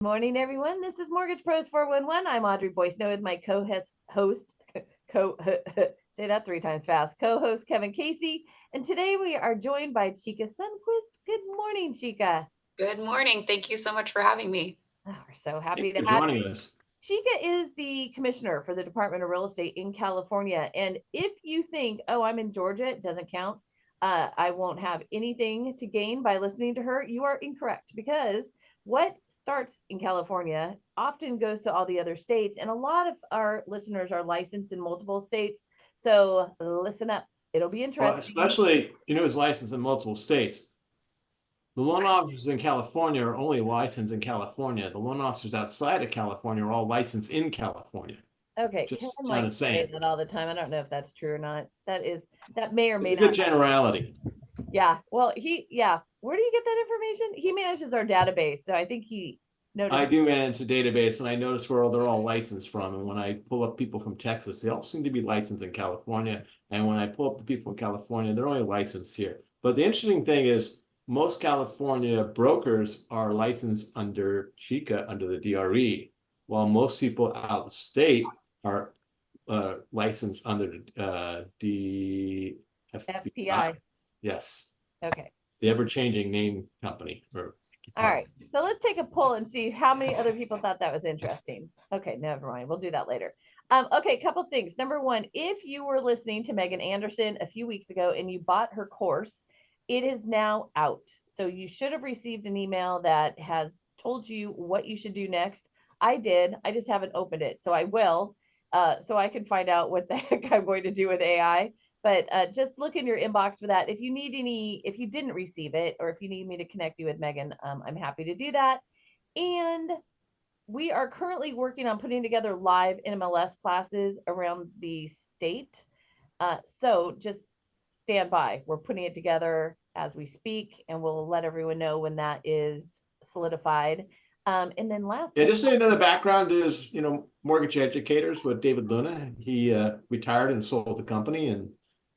Morning, everyone. This is Mortgage Pros 411. I'm Audrey Boyce-Noe with my co-host, say that 3 times fast, co-host Kevin Casey. And today we are joined by Chika Sunquist. Good morning, Chika. Good morning. Thank you so much for having me. Oh, we're so happy Thanks to for have joining you. us. Chika is the commissioner for the Department of Real Estate in California. And if you think, oh, I'm in Georgia, it doesn't count. I won't have anything to gain by listening to her. You are incorrect, because what starts in California often goes to all the other states. And a lot of our listeners are licensed in multiple states. So listen up. It'll be Well, interesting. especially, is licensed in multiple states. The loan officers in California are only licensed in California. The loan officers outside of California are all licensed in California. Okay, Kevin Just kind likes of to say saying. that all the time. I don't know if that's true or not. That may or It's may a good not. generality. Yeah. Well, where do you get that information? He manages our database. So I think he I noticed. do manage a database and I notice where they're all licensed from. And when I pull up people from Texas, they all seem to be licensed in California. And when I pull up the people in California, they're only licensed here. But the interesting thing is most California brokers are licensed under Chika, under the DRE, while most people out of state are licensed under the FPI. Yes, Okay. the ever-changing name company or All right. department. So let's take a poll and see how many other people thought that was interesting. Okay, never mind. We'll do that later. Okay, a couple things. Number one, if you were listening to Megan Anderson a few weeks ago and you bought her course, it is now out. So you should have received an email that has told you what you should do next. I did. I just haven't opened it. So I will, so I can find out what the heck I'm going to do with AI. But just look in your inbox for that. If you need if you didn't receive it, or if you need me to connect you with Megan, I'm happy to do that. And we are currently working on putting together live NMLS classes around the state. So just stand by. We're putting it together as we speak, and we'll let everyone know when that is solidified. And then last, Yeah, just so you know, the background is, mortgage educators with David Luna. He retired and sold the company, and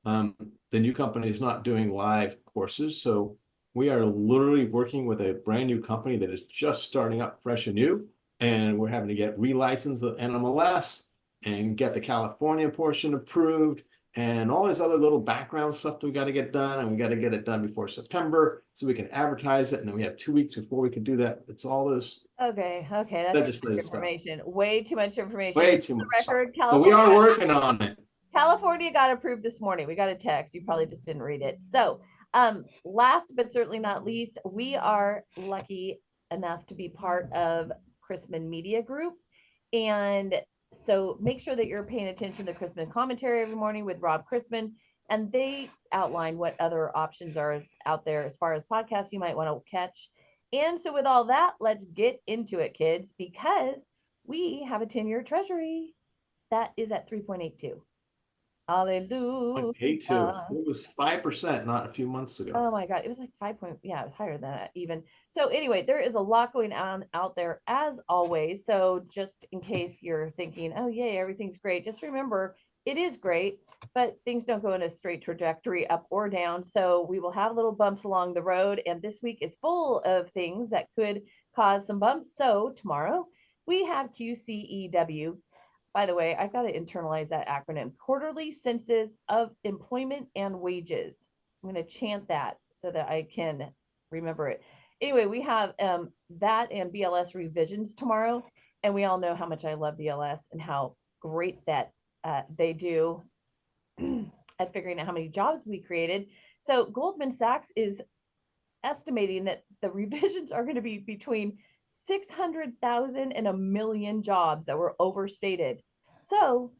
the new company is not doing live courses. So we are literally working with a brand new company that is just starting up fresh and new. And we're having to get relicensed the NMLS and get the California portion approved and all this other little background stuff that we got to get done. And we got to get it done before September so we can advertise it. And then we have 2 weeks before we can do that. It's all this okay, that's legislative stuff. information. Way too much information. Way too much. Record, But we California. are working on it. California got approved this morning. We got a text. You probably just didn't read it. So, last but certainly not least, we are lucky enough to be part of Chrisman Media Group. And so make sure that you're paying attention to the Chrisman commentary every morning with Rob Chrisman. And they outline what other options are out there as far as podcasts you might want to catch. And so, with all that, let's get into it, kids, because we have a 10-year treasury that is at 3.82. Hallelujah. Hate to. It was 5% not a few months ago. Oh my God. It was like 5 point. Yeah, it was higher than that even. So anyway, there is a lot going on out there as always. So just in case you're thinking, oh yay, everything's great. Just remember it is great, but things don't go in a straight trajectory up or down. So we will have little bumps along the road. And this week is full of things that could cause some bumps. So tomorrow we have QCEW. By the way, I've got to internalize that acronym, Quarterly Census of Employment and Wages. I'm going to chant that so that I can remember it. Anyway, we have that and BLS revisions tomorrow. And we all know how much I love BLS and how great that they do at figuring out how many jobs we created. So Goldman Sachs is estimating that the revisions are going to be between 600,000 and 1,000,000 jobs that were overstated. So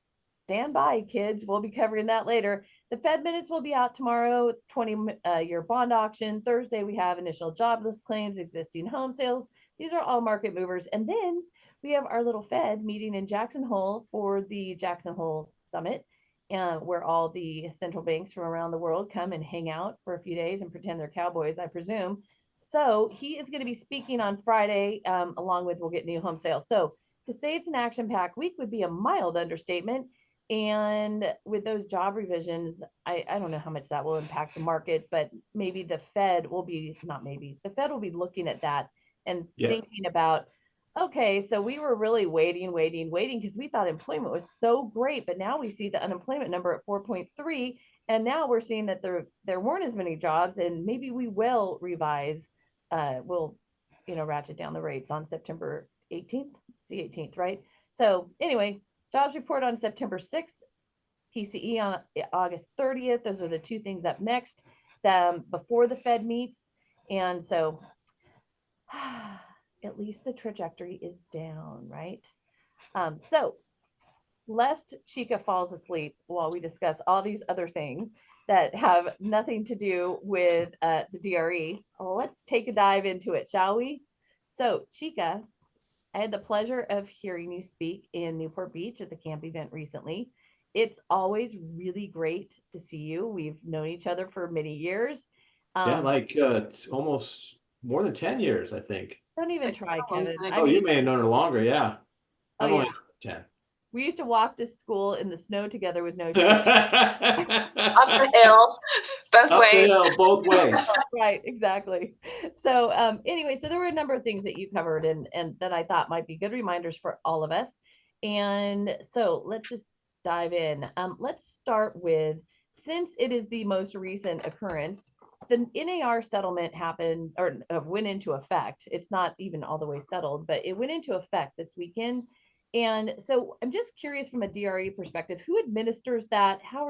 stand by, kids. We'll be covering that later. The Fed minutes will be out tomorrow, 20-year bond auction. Thursday, we have initial jobless claims, existing home sales. These are all market movers. And then we have our little Fed meeting in Jackson Hole for the Jackson Hole Summit, where all the central banks from around the world come and hang out for a few days and pretend they're cowboys, I presume. So he is going to be speaking on Friday, along with we'll get new home sales. So to say it's an action-packed week would be a mild understatement. And with those job revisions, I don't know how much that will impact the market, but maybe the Fed will be, not maybe, the Fed will be looking at that and thinking about okay, so we were really waiting because we thought employment was so great, but now we see the unemployment number at 4.3, and now we're seeing that there weren't as many jobs, and maybe we will revise, we'll, ratchet down the rates on September 18th. It's the 18th, right? So anyway, jobs report on September 6th, PCE on August 30th. Those are the two things up next, before the Fed meets, and so at least the trajectory is down, right? So lest Chika falls asleep while we discuss all these other things that have nothing to do with the DRE, let's take a dive into it, shall we? So Chika, I had the pleasure of hearing you speak in Newport Beach at the camp event recently. It's always really great to see you. We've known each other for many years. Yeah, like it's almost more than 10 years, I think. Don't even It's been try, a long Kevin. time. I Oh, you mean, may have known her longer, yeah. oh I've yeah, only known her 10. we used to walk to school in the snow together with no shoes. Up the hill, both Up the ways. hill, both ways. Right, exactly. So anyway, so there were a number of things that you covered and that I thought might be good reminders for all of us. And so let's just dive in. Let's start with, since it is the most recent occurrence, the NAR settlement happened or went into effect. It's not even all the way settled, but it went into effect this weekend. And so I'm just curious from a DRE perspective, who administers that? How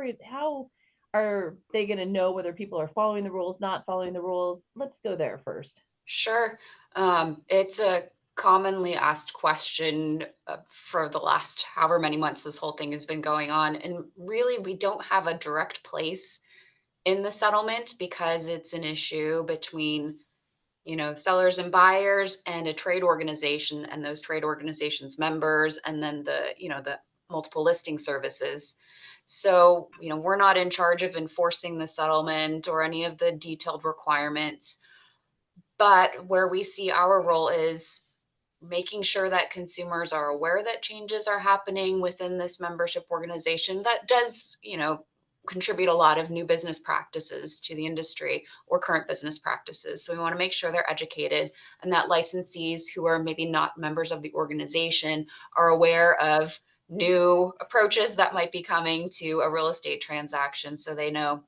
are they going to know whether people are following the rules, not following the rules? Let's go there first. Sure. It's a commonly asked question for the last however many months this whole thing has been going on. And really, we don't have a direct place in the settlement because it's an issue between, sellers and buyers and a trade organization and those trade organizations members, and then the multiple listing services. So, we're not in charge of enforcing the settlement or any of the detailed requirements. But where we see our role is making sure that consumers are aware that changes are happening within this membership organization that does, contribute a lot of new business practices to the industry or current business practices. So we want to make sure they're educated and that licensees who are maybe not members of the organization are aware of new approaches that might be coming to a real estate transaction so they know.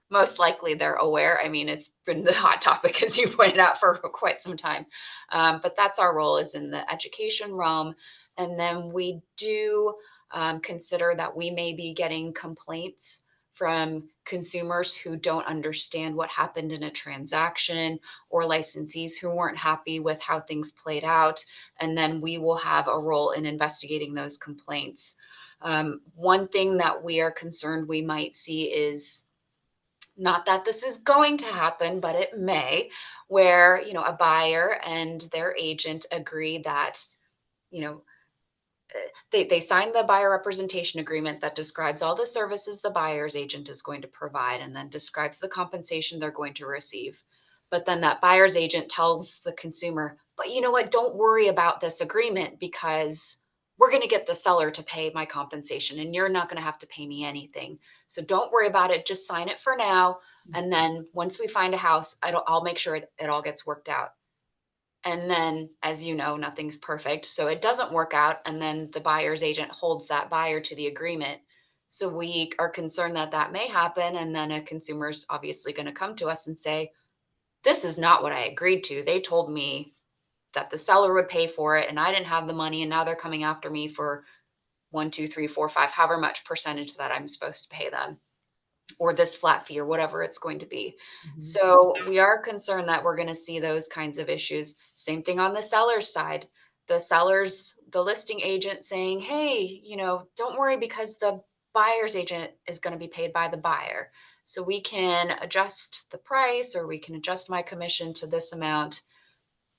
Most likely they're aware. I mean, it's been the hot topic, as you pointed out, for quite some time. But that's our role, is in the education realm. And then we do consider that we may be getting complaints from consumers who don't understand what happened in a transaction, or licensees who weren't happy with how things played out. And then we will have a role in investigating those complaints. One thing that we are concerned we might see is, not that this is going to happen, but it may, where, a buyer and their agent agree that, they sign the buyer representation agreement that describes all the services the buyer's agent is going to provide and then describes the compensation they're going to receive. But then that buyer's agent tells the consumer, but you know what, don't worry about this agreement because we're going to get the seller to pay my compensation and you're not going to have to pay me anything. So don't worry about it. Just sign it for now. And then once we find a house, I'll make sure it all gets worked out. And then, as you know, nothing's perfect. So it doesn't work out. And then the buyer's agent holds that buyer to the agreement. So we are concerned that that may happen. And then a consumer's obviously going to come to us and say, this is not what I agreed to. They told me that the seller would pay for it and I didn't have the money. And now they're coming after me for 1, 2, 3, 4, 5, however much percentage that I'm supposed to pay them, or this flat fee, or whatever it's going to be. Mm-hmm. So we are concerned that we're going to see those kinds of issues. Same thing on the seller's side. The listing agent saying, hey, don't worry because the buyer's agent is going to be paid by the buyer. So we can adjust the price, or we can adjust my commission to this amount.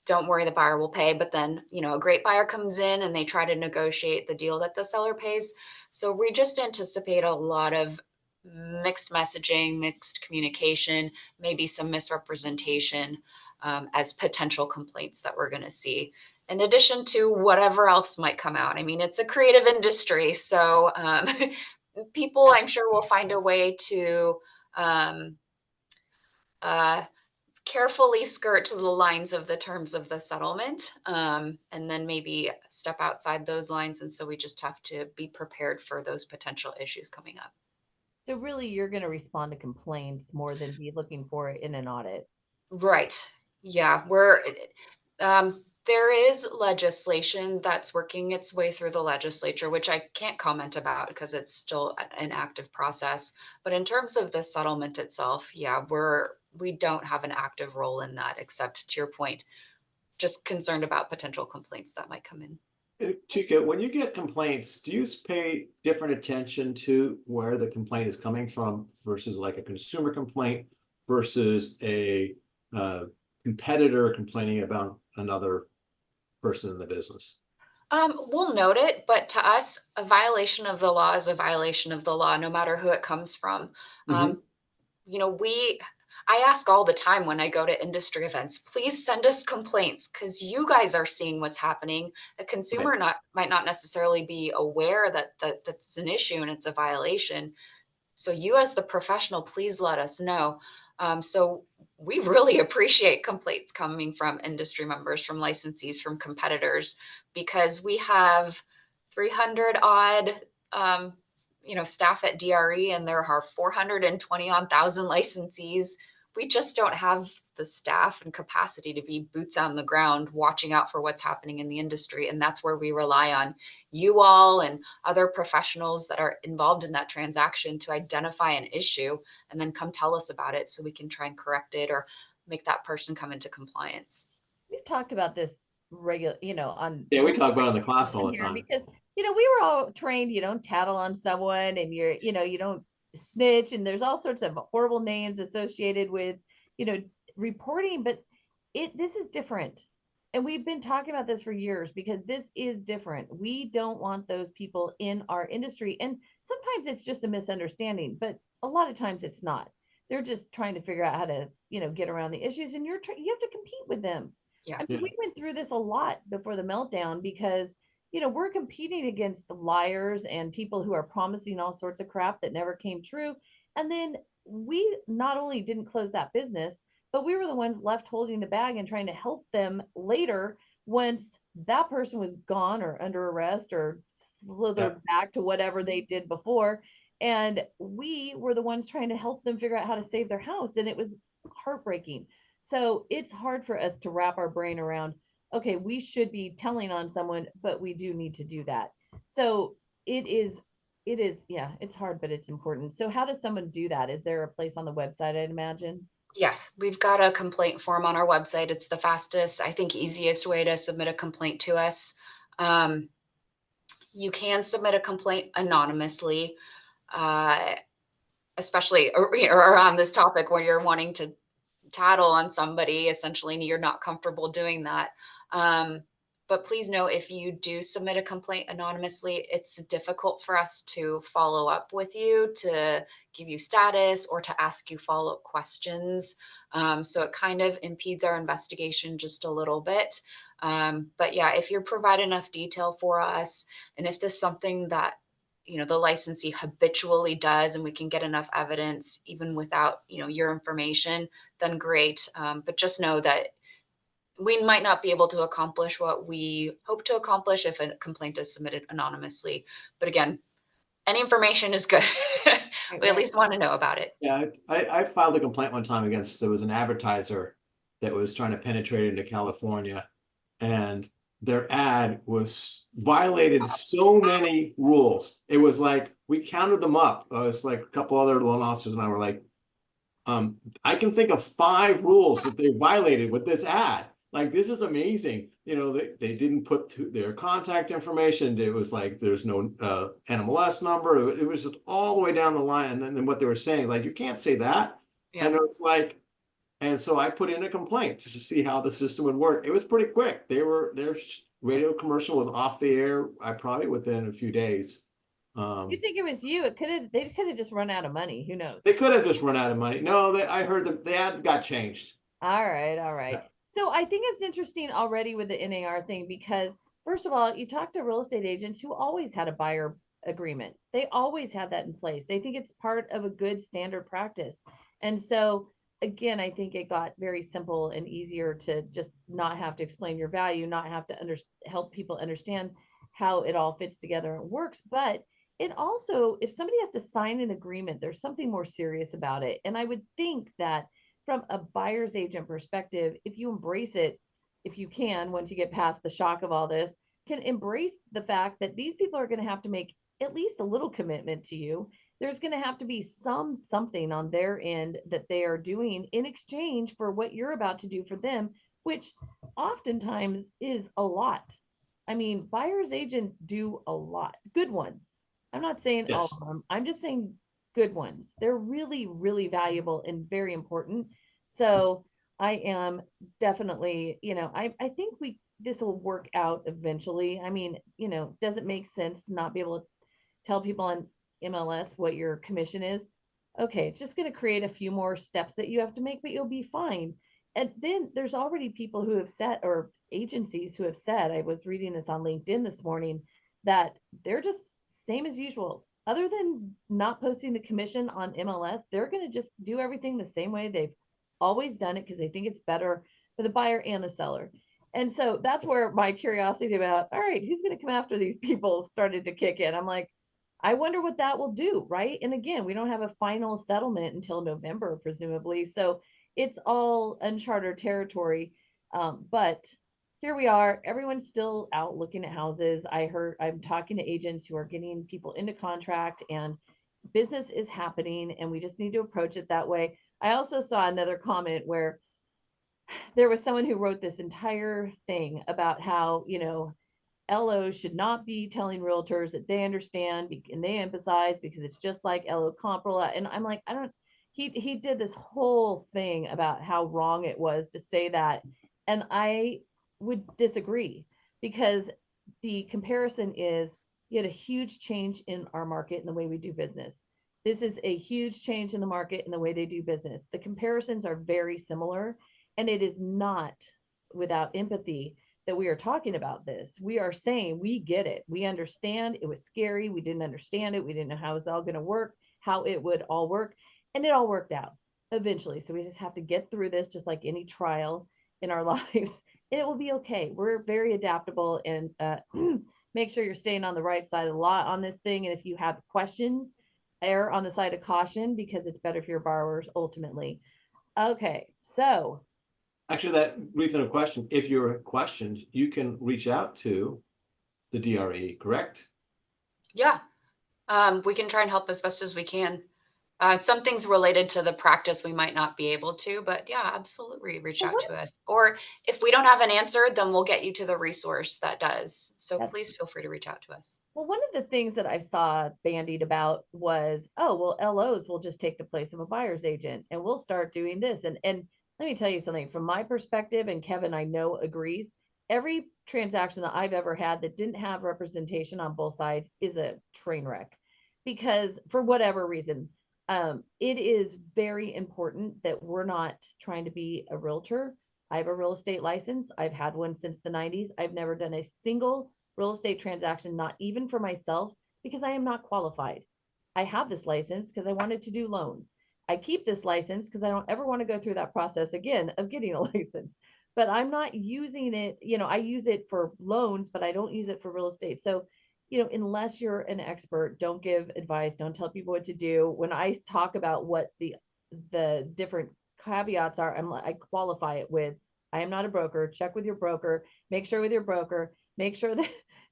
Don't worry, the buyer will pay. But then, a great buyer comes in and they try to negotiate the deal that the seller pays. So we just anticipate a lot of mixed messaging, mixed communication, maybe some misrepresentation as potential complaints that we're going to see, in addition to whatever else might come out. I mean, it's a creative industry, so people, I'm sure, will find a way to carefully skirt to the lines of the terms of the settlement, and then maybe step outside those lines. And so we just have to be prepared for those potential issues coming up. So really, you're going to respond to complaints more than be looking for it in an audit. Right. Yeah, there is legislation that's working its way through the legislature, which I can't comment about because it's still an active process. But in terms of the settlement itself, yeah, we don't have an active role in that, except to your point, just concerned about potential complaints that might come in. Chika, when you get complaints, do you pay different attention to where the complaint is coming from versus like a consumer complaint versus a competitor complaining about another person in the business? We'll note it, but to us, a violation of the law is a violation of the law, no matter who it comes from. Mhm. You know, I ask all the time when I go to industry events, please send us complaints because you guys are seeing what's happening. A consumer might not necessarily be aware that that's an issue and it's a violation. So you as the professional, please let us know. So we really appreciate complaints coming from industry members, from licensees, from competitors, because we have 300 odd staff at DRE, and there are 420 on thousand licensees. We just don't have the staff and capacity to be boots on the ground watching out for what's happening in the industry. And that's where we rely on you all and other professionals that are involved in that transaction to identify an issue and then come tell us about it so we can try and correct it or make that person come into compliance. We've talked about this regular, on Yeah, we talk about it in the class all the here time. because, we were all trained, you don't tattle on someone and you don't snitch, and there's all sorts of horrible names associated with, reporting, but this is different. And we've been talking about this for years because this is different. We don't want those people in our industry. And sometimes it's just a misunderstanding, but a lot of times it's not. They're just trying to figure out how to, get around the issues, and you have to compete with them. Yeah. I mean, we went through this a lot before the meltdown because, we're competing against the liars and people who are promising all sorts of crap that never came true. And then we not only didn't close that business, but we were the ones left holding the bag and trying to help them later once that person was gone or under arrest or slithered back to whatever they did before. And we were the ones trying to help them figure out how to save their house. And it was heartbreaking. So it's hard for us to wrap our brain around, okay, we should be telling on someone, but we do need to do that. So yeah, it's hard, but it's important. So how does someone do that? Is there a place on the website, I'd imagine? Yeah, we've got a complaint form on our website. It's the fastest, I think, easiest way to submit a complaint to us. You can submit a complaint anonymously, especially around this topic where you're wanting to tattle on somebody, essentially, and you're not comfortable doing that. But please know, if you do submit a complaint anonymously, it's difficult for us to follow up with you, to give you status, or to ask you follow-up questions. So it kind of impedes our investigation just a little bit. But yeah, if you provide enough detail for us, and if this is something that the licensee habitually does, and we can get enough evidence even without your information, then great. But just know that we might not be able to accomplish what we hope to accomplish if a complaint is submitted anonymously. But again, any information is good. We at least want to know about it. Yeah, I filed a complaint one time against, there was an advertiser that was trying to penetrate into California, and their ad violated so many rules. It was like, we counted them up. It's like a couple other loan officers and I were like, I can think of 5 rules that they violated with this ad. Like, this is amazing. They didn't put their contact information. It was like, there's no NMLS number. It was just all the way down the line. And then what they were saying, like, you can't say that. Yeah. And it was like, and so I put in a complaint just to see how the system would work. It was pretty quick. Their radio commercial was off the air, probably within a few days. You think it was you? They could have just run out of money. Who knows? They could have just run out of money. No, I heard the ad got changed. All right. Yeah. So I think it's interesting already with the NAR thing because, first of all, you talk to real estate agents who always had a buyer agreement. They always have that in place. They think it's part of a good standard practice. And so again, I think it got very simple and easier to just not have to explain your value, not have to help people understand how it all fits together and works. But it also, if somebody has to sign an agreement, there's something more serious about it. And I would think that from a buyer's agent perspective, if you embrace it, if you can, once you get past the shock of all this, can embrace the fact that these people are going to have to make at least a little commitment to you. There's going to have to be something on their end that they are doing in exchange for what you're about to do for them, which oftentimes is a lot. I mean, buyer's agents do a lot. Good ones. I'm not saying all Yes. of them. I'm just saying good ones. They're really, really valuable and very important. So I am definitely, I think this will work out eventually. I mean, does it make sense to not be able to tell people on MLS what your commission is? Okay, it's just going to create a few more steps that you have to make, but you'll be fine. And then there's already people who have said, or agencies who have said, I was reading this on LinkedIn this morning, that they're just same as usual. Other than not posting the commission on MLS, they're going to just do everything the same way they've always done it because they think it's better for the buyer and the seller. And so that's where my curiosity about, all right, who's going to come after these people started to kick in. I'm like, I wonder what that will do, right? And again, we don't have a final settlement until November, presumably. So it's all uncharted territory. But here we are. Everyone's still out looking at houses. I'm talking to agents who are getting people into contract, and business is happening, and we just need to approach it that way. I also saw another comment where there was someone who wrote this entire thing about how, LOs should not be telling realtors that they understand and they emphasize because it's just like LO Compral. And I'm like, he did this whole thing about how wrong it was to say that. And I would disagree because the comparison is you had a huge change in our market and the way we do business. This is a huge change in the market and the way they do business. The comparisons are very similar, and it is not without empathy that we are talking about this. We are saying we get it. We understand it was scary. We didn't understand it. We didn't know how it was all going to work, how it would all work. And it all worked out eventually. So we just have to get through this, just like any trial in our lives. And it will be okay. We're very adaptable, and make sure you're staying on the right side of the law on this thing. And if you have questions, err on the side of caution because it's better for your borrowers ultimately. Okay, so Actually, that leads to a question. If you have questions, you can reach out to the DRE, correct? Yeah. We can try and help as best as we can. Some things related to the practice we might not be able to, but yeah, absolutely reach out to us. Or if we don't have an answer, then we'll get you to the resource that does. So please feel free to reach out to us. Well, one of the things that I saw bandied about was, oh, well, LOs will just take the place of a buyer's agent and we'll start doing this. And let me tell you something from my perspective, and Kevin, I know agrees, every transaction that I've ever had that didn't have representation on both sides is a train wreck because for whatever reason, it is very important that we're not trying to be a realtor. I have a real estate license. I've had one since the 90s. I've never done a single real estate transaction, not even for myself, because I am not qualified. I have this license because I wanted to do loans. I keep this license because I don't ever want to go through that process again of getting a license, but I'm not using it. I use it for loans, but I don't use it for real estate. So, unless you're an expert, don't give advice. Don't tell people what to do. When I talk about what the different caveats are, I qualify it with, I am not a broker. Check with your broker. Make sure with your broker. Make sure that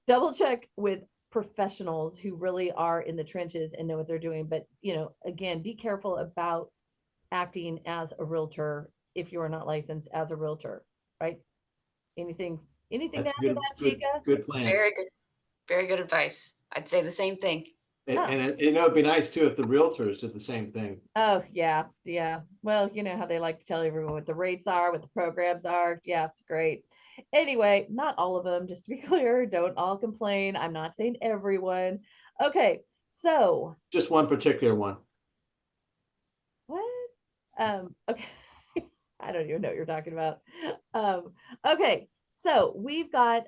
double check with professionals who really are in the trenches and know what they're doing. But, again, be careful about acting as a realtor if you are not licensed as a realtor, right? Anything That's to add to that, Chika? good plan. Very good advice. I'd say the same thing. And it'd be nice too if the realtors did the same thing. Oh, yeah. Yeah. Well, you know how they like to tell everyone what the rates are, what the programs are. Yeah, it's great. Anyway, not all of them, just to be clear. Don't all complain. I'm not saying everyone. Okay. So Just one particular one. what? Okay. I don't even know what you're talking about. Okay. So we've got,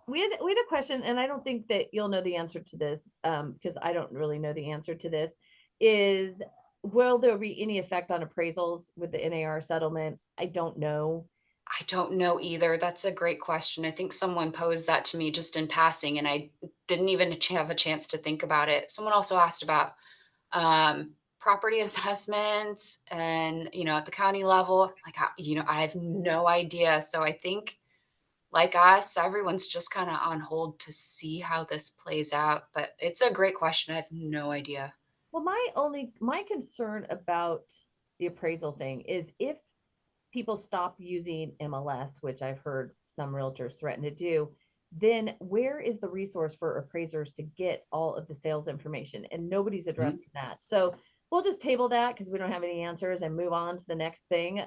we had a question, and I don't think that you'll know the answer to this, because I don't really know the answer to this, is will there be any effect on appraisals with the NAR settlement? I don't know. I don't know either. That's a great question. I think someone posed that to me just in passing, and I didn't even have a chance to think about it. Someone also asked about property assessments and, at the county level. Like, I have no idea. So I think, like us, everyone's just kind of on hold to see how this plays out. But it's a great question. I have no idea. Well, my concern about the appraisal thing is if people stop using MLS, which I've heard some realtors threaten to do, then where is the resource for appraisers to get all of the sales information? And nobody's addressing that. So we'll just table that because we don't have any answers and move on to the next thing.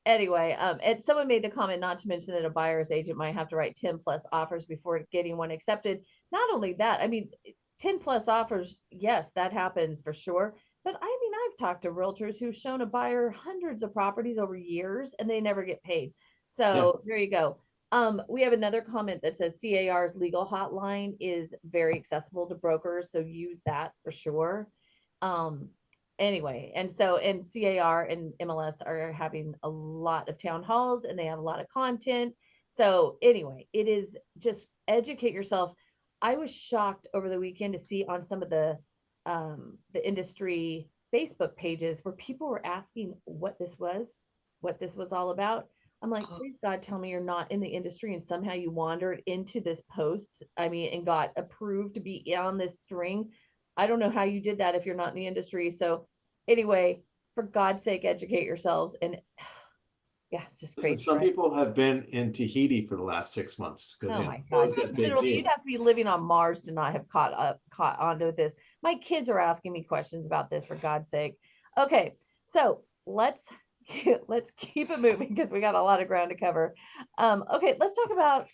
Anyway, and someone made the comment not to mention that a buyer's agent might have to write 10 plus offers before getting one accepted. Not only that, I mean, 10 plus offers, yes, that happens for sure. But I mean, I've talked to realtors who've shown a buyer hundreds of properties over years and they never get paid. So there you go. We have another comment that says CAR's legal hotline is very accessible to brokers, so use that for sure. Anyway, and CAR and MLS are having a lot of town halls and they have a lot of content. So anyway, it is just educate yourself. I was shocked over the weekend to see on some of the industry Facebook pages where people were asking what this was all about. I'm like, please God, tell me you're not in the industry and somehow you wandered into this post. I mean, and got approved to be on this string. I don't know how you did that if you're not in the industry. So anyway, for God's sake, educate yourselves. And yeah, it's just Listen, crazy. some right? people have been in Tahiti for the last 6 months because Oh my God. that big Literally, you'd deal. have to be living on Mars to not have caught onto this. My kids are asking me questions about this for God's sake. Okay, so let's keep it moving because we got a lot of ground to cover. Okay, let's talk about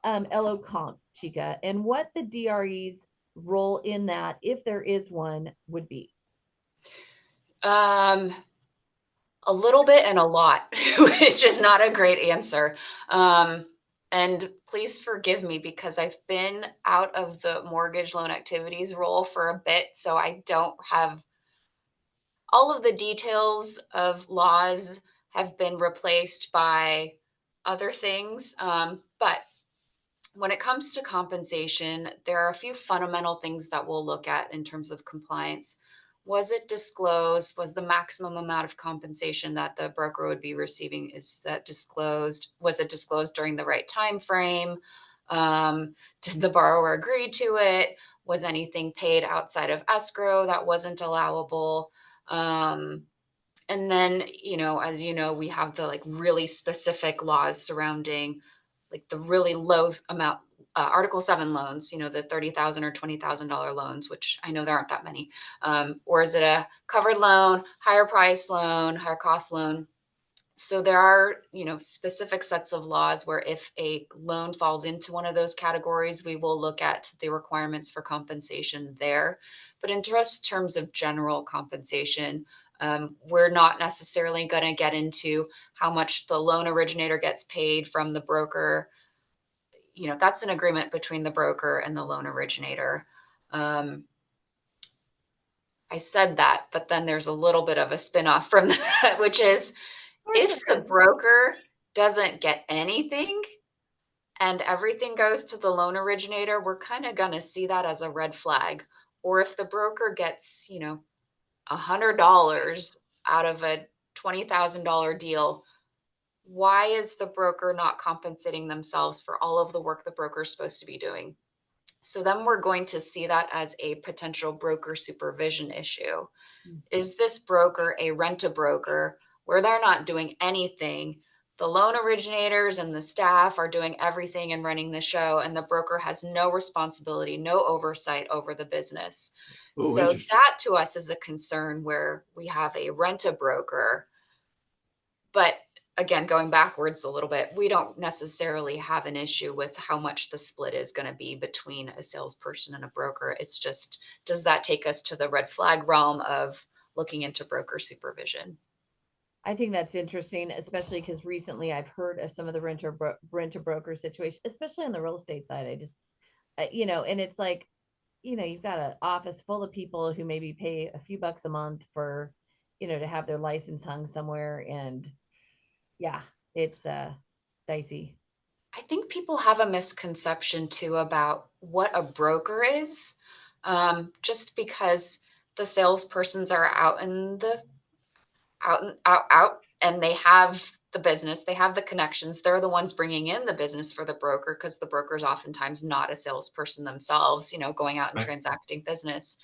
LO comp, Chika, and what the DRE's role in that, if there is one, would be. A little bit and a lot, which is not a great answer. And please forgive me because I've been out of the mortgage loan activities role for a bit, so I don't have all of the details of laws have been replaced by other things. But when it comes to compensation, there are a few fundamental things that we'll look at in terms of compliance. Was it disclosed? Was the maximum amount of compensation that the broker would be receiving, is that disclosed? Was it disclosed during the right time frame? Did the borrower agree to it? Was anything paid outside of escrow that wasn't allowable? And then, as you know, we have the like really specific laws surrounding like the really low amount Article 7 loans, the $30,000 or $20,000 loans, which I know there aren't that many. Or is it a covered loan, higher price loan, higher cost loan? So there are, specific sets of laws where if a loan falls into one of those categories, we will look at the requirements for compensation there. But in just terms of general compensation, we're not necessarily going to get into how much the loan originator gets paid from the broker. That's an agreement between the broker and the loan originator. I said that, but then there's a little bit of a spinoff from that, which is if the broker doesn't get anything and everything goes to the loan originator, we're kind of going to see that as a red flag. Or if the broker gets, $100 out of a $20,000 deal, why is the broker not compensating themselves for all of the work the broker is supposed to be doing? So then we're going to see that as a potential broker supervision issue. Is this broker a rent-a-broker where they're not doing anything? The loan originators and the staff are doing everything and running the show, and the broker has no responsibility, no oversight over the business. Ooh, So interesting. that to us is a concern where we have a rent-a-broker. But again, going backwards a little bit, we don't necessarily have an issue with how much the split is going to be between a salesperson and a broker. It's just, does that take us to the red flag realm of looking into broker supervision? I think that's interesting, especially because recently I've heard of some of the renter broker situation, especially on the real estate side. I just, and it's like, you've got an office full of people who maybe pay a few bucks a month for, to have their license hung somewhere. And yeah, it's dicey. I think people have a misconception too about what a broker is, just because the salespersons are out and they have the business, they have the connections, they're the ones bringing in the business for the broker, because the broker is oftentimes not a salesperson themselves, going out and Right. transacting business.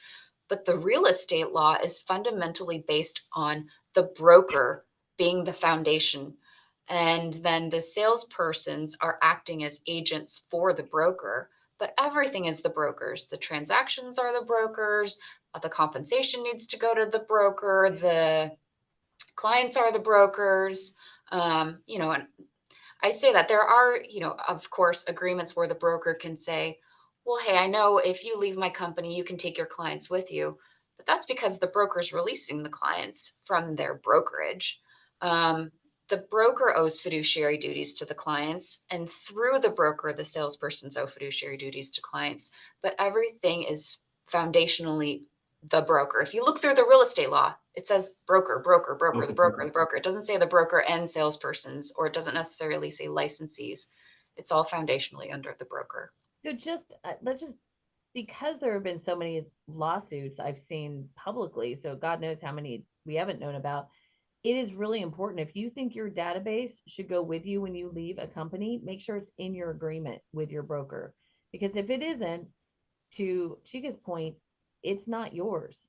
But the real estate law is fundamentally based on the broker being the foundation. And then the salespersons are acting as agents for the broker, but everything is the brokers. The transactions are the brokers, the compensation needs to go to the broker, the clients are the brokers. And I say that there are, of course, agreements where the broker can say, well, hey, I know if you leave my company, you can take your clients with you. But that's because the broker's releasing the clients from their brokerage. The broker owes fiduciary duties to the clients, and through the broker, the salespersons owe fiduciary duties to clients. But everything is foundationally the broker. If you look through the real estate law, it says broker, broker, broker, the broker, the broker. It doesn't say the broker and salespersons, or it doesn't necessarily say licensees. It's all foundationally under the broker. So just let's just, because there have been so many lawsuits I've seen publicly, so God knows how many we haven't known about. It is really important. If you think your database should go with you when you leave a company, make sure it's in your agreement with your broker. Because if it isn't, to Chika's point, it's not yours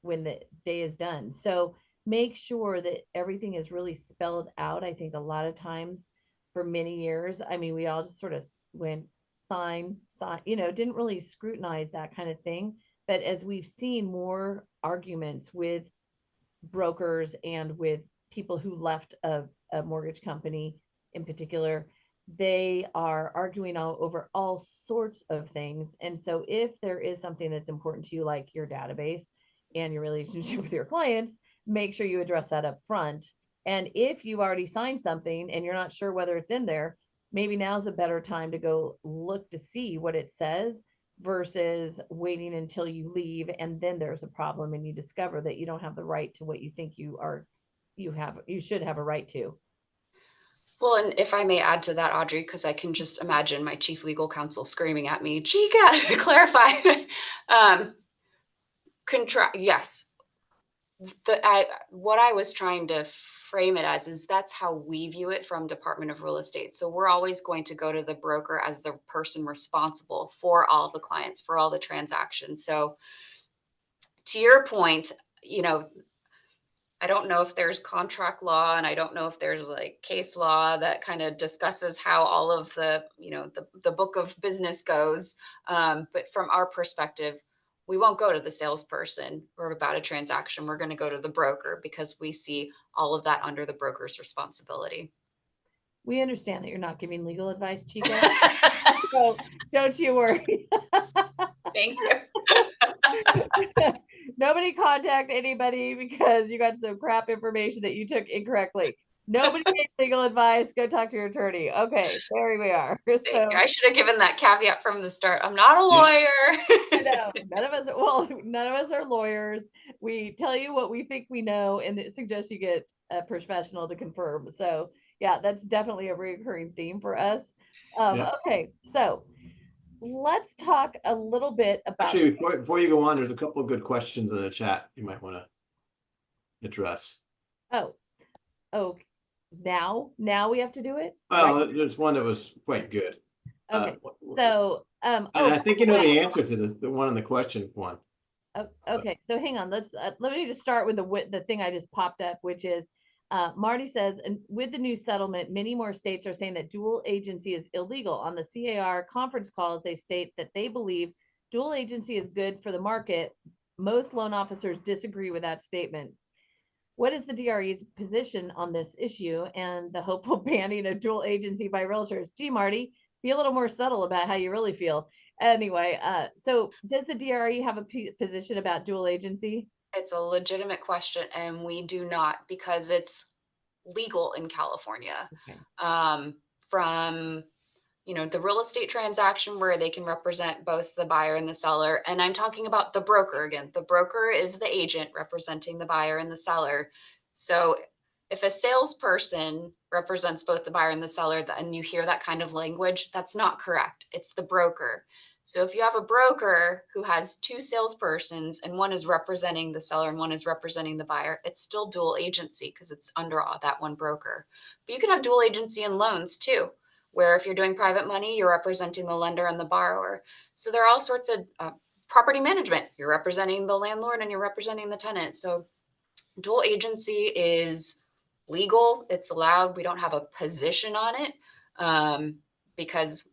when the day is done. So make sure that everything is really spelled out. I think a lot of times for many years, I mean, we all just sort of went sign, didn't really scrutinize that kind of thing. But as we've seen more arguments with brokers and with people who left a mortgage company in particular, they are arguing over all sorts of things. And so if there is something that's important to you, like your database and your relationship with your clients, make sure you address that up front. And if you've already signed something and you're not sure whether it's in there, maybe now's a better time to go look to see what it says versus waiting until you leave and then there's a problem and you discover that you don't have the right to what you think you should have a right to. Well, and if I may add to that, Audrey, because I can just imagine my chief legal counsel screaming at me, Chika, clarify. Yes. What I was trying to frame it as is that's how we view it from Department of Real Estate. So we're always going to go to the broker as the person responsible for all the clients, for all the transactions. So to your point, I don't know if there's contract law and I don't know if there's like case law that kind of discusses how all of the, the book of business goes. But from our perspective, we won't go to the salesperson or about a transaction. We're going to go to the broker because we see all of that under the broker's responsibility. We understand that you're not giving legal advice, Chika. So don't you worry. Thank you. Nobody contact anybody because you got some crap information that you took incorrectly. Nobody gave legal advice. Go talk to your attorney. Okay, there we are. So I should have given that caveat from the start. I'm not a lawyer. I know none of us are lawyers. We tell you what we think we know and suggest you get a professional to confirm. So yeah, that's definitely a recurring theme for us. Okay, so let's talk a little bit about. Actually, before you go on, there's a couple of good questions in the chat you might want to address. Oh, now we have to do it. Well, right? there's one that was quite good. Okay, so and I think you know the answer to the one in the question one. Okay, so hang on. Let me just start with the thing I just popped up, which is Marty says, and with the new settlement, many more states are saying that dual agency is illegal. On the CAR conference calls, they state that they believe dual agency is good for the market. Most loan officers disagree with that statement. What is the DRE's position on this issue and the hopeful banning of dual agency by realtors? Gee, Marty, be a little more subtle about how you really feel. Anyway, so does the DRE have a position about dual agency? It's a legitimate question, and we do not, because it's legal in California. Okay. From the real estate transaction where they can represent both the buyer and the seller. And I'm talking about the broker again. The broker is the agent representing the buyer and the seller. So if a salesperson represents both the buyer and the seller, and you hear that kind of language, that's not correct. It's the broker. So if you have a broker who has two salespersons and one is representing the seller and one is representing the buyer, it's still dual agency because it's under that one broker. But you can have dual agency in loans too, where if you're doing private money, you're representing the lender and the borrower. So there are all sorts of property management. You're representing the landlord and you're representing the tenant. So dual agency is legal. It's allowed. We don't have a position on it because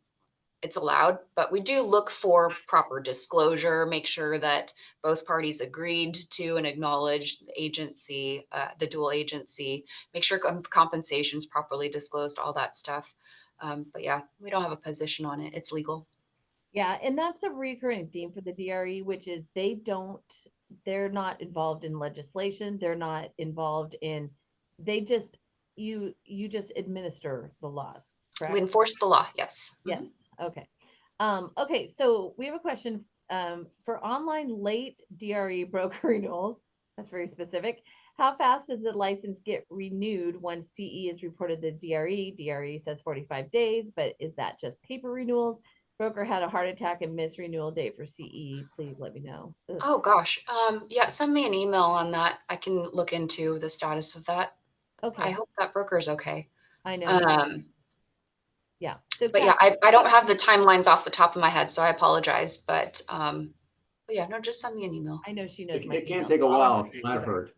it's allowed, but we do look for proper disclosure, make sure that both parties agreed to and acknowledged the agency, the dual agency, make sure compensation is properly disclosed, all that stuff. But yeah, we don't have a position on it. It's legal. Yeah, and that's a recurring theme for the DRE, which is they're not involved in legislation. They're not involved in, you just administer the laws, correct? We enforce the law, yes. Yes, okay. Okay, so we have a question for online late DRE broker renewals. That's very specific. How fast does the license get renewed when CE is reported to DRE? DRE says 45 days, but is that just paper renewals? Broker had a heart attack and missed renewal date for CE. Please let me know. Ugh. Oh gosh. Yeah, send me an email on that. I can look into the status of that. Okay. I hope that broker's okay. I know. Yeah. So but yeah, I don't have the timelines off the top of my head, so I apologize. But yeah, no, just send me an email. I know she knows my It can email. take a while, I've heard.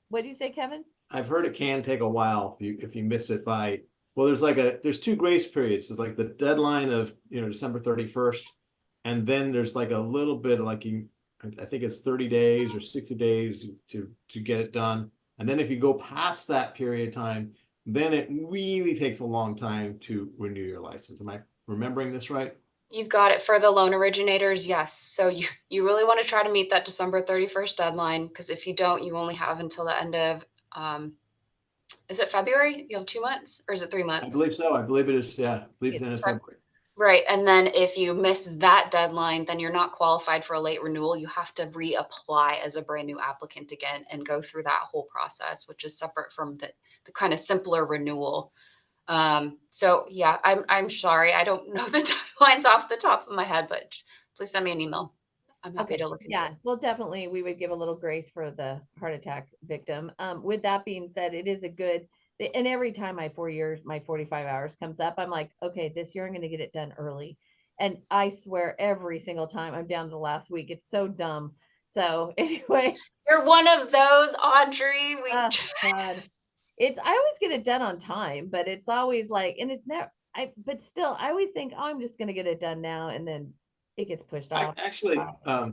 What do you say, Kevin? I've heard it can take a while if you miss it by, well, there's two grace periods. It's like the deadline of, December 31st. And then there's like a little bit of like, I think it's 30 days or 60 days to get it done. And then if you go past that period of time, then it really takes a long time to renew your license. Am I remembering this right? You've got it for the loan originators, yes. So you really want to try to meet that December 31st deadline, because if you don't, you only have until the end of, is it February? You have 2 months, or is it 3 months? I believe so. I believe it is, yeah. I believe it's the end of February. Right. And then if you miss that deadline, then you're not qualified for a late renewal. You have to reapply as a brand new applicant again and go through that whole process, which is separate from the kind of simpler renewal. So yeah, I'm sorry. I don't know the timelines off the top of my head, but please send me an email. I'm happy to look into it. Well, definitely we would give a little grace for the heart attack victim. With that being said, it is a good, and every time my 45 hours comes up, I'm like, okay, this year I'm going to get it done early. And I swear every single time I'm down to the last week. It's so dumb. So anyway. You're one of those, Audrey. Oh, God. I always get it done on time, but it's always like, and it's never, but still, I always think, oh, I'm just going to get it done now. And then it gets pushed off. Actually, yeah,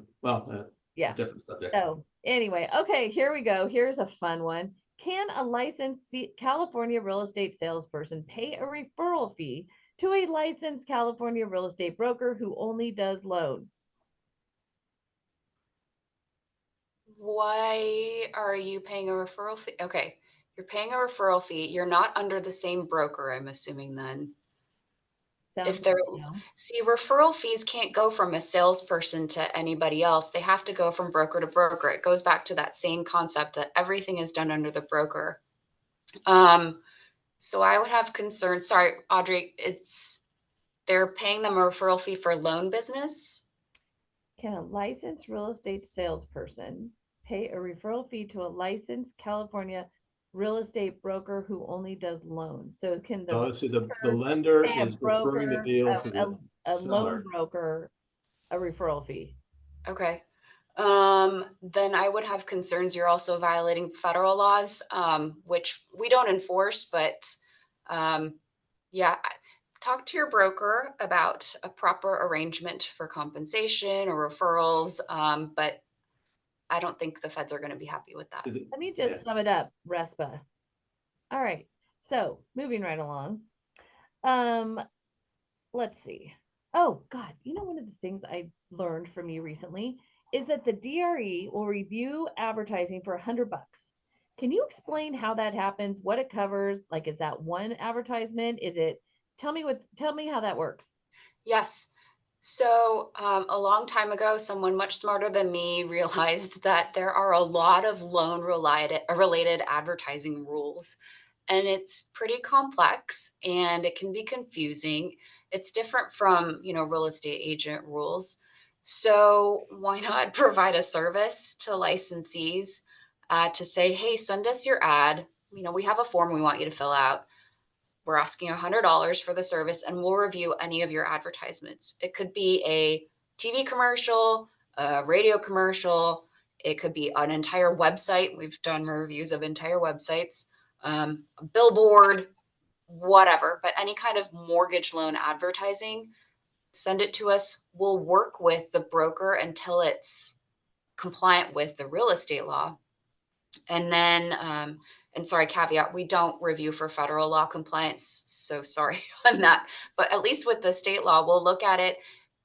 it's a different subject. So anyway, okay, here we go. Here's a fun one. Can a licensed California real estate salesperson pay a referral fee to a licensed California real estate broker who only does loans? Why are you paying a referral fee? Okay, you're paying a referral fee. You're not under the same broker, I'm assuming then. If they're, see, referral fees can't go from a salesperson to anybody else. They have to go from broker to broker. It goes back to that same concept that everything is done under the broker. So I would have concerns. Sorry, Audrey, they're paying them a referral fee for loan business. Can a licensed real estate salesperson pay a referral fee to a licensed California real estate broker who only does loans? So can the lender is referring the deal to a loan broker a referral fee? Okay. Then I would have concerns. You're also violating federal laws, which we don't enforce, but yeah, talk to your broker about a proper arrangement for compensation or referrals. But I don't think the feds are going to be happy with that. Let me just sum it up, RESPA. All right. So moving right along. Let's see. Oh God, one of the things I learned from you recently is that the DRE will review advertising for $100. Can you explain how that happens? What it covers? Like, is that one advertisement? Is it tell me how that works. Yes. So a long time ago, someone much smarter than me realized that there are a lot of loan related advertising rules, and it's pretty complex and it can be confusing. It's different from, real estate agent rules. So why not provide a service to licensees to say, hey, send us your ad. We have a form we want you to fill out. We're asking $100 for the service, and we'll review any of your advertisements. It could be a TV commercial, a radio commercial. It could be an entire website. We've done reviews of entire websites, a billboard, whatever. But any kind of mortgage loan advertising, send it to us. We'll work with the broker until it's compliant with the real estate law. And then, and sorry, caveat, we don't review for federal law compliance. So sorry on that. But at least with the state law, we'll look at it,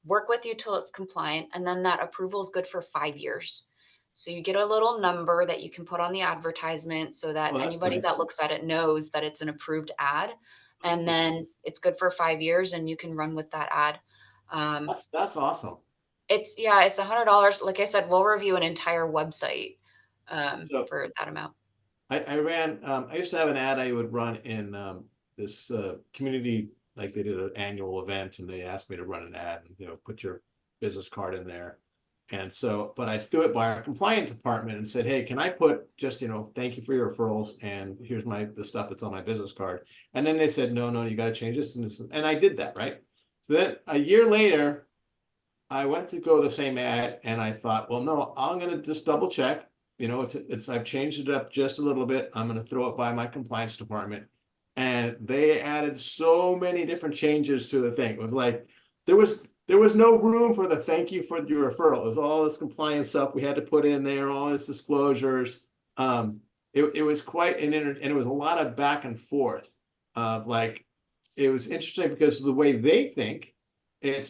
work with you till it's compliant. And then that approval is good for 5 years. So you get a little number that you can put on the advertisement so that Well, that's anybody nice. that looks at it knows that it's an approved ad. And then it's good for 5 years and you can run with that ad. That's awesome. It's $100. Like I said, we'll review an entire website So for that amount. I used to have an ad I would run in this community, like they did an annual event and they asked me to run an ad and, put your business card in there. And so, but I threw it by our compliance department and said, hey, can I put just, thank you for your referrals and here's the stuff that's on my business card. And then they said, no, you got to change this and this. And I did that, right? So then a year later, I went to go the same ad and I thought, well, no, I'm going to just double check. I've changed it up just a little bit. I'm going to throw it by my compliance department. And they added so many different changes to the thing. It was like, there was no room for the thank you for your referral. It was all this compliance stuff we had to put in there, all this disclosures. It was quite and it was a lot of back and forth of like, it was interesting because the way they think,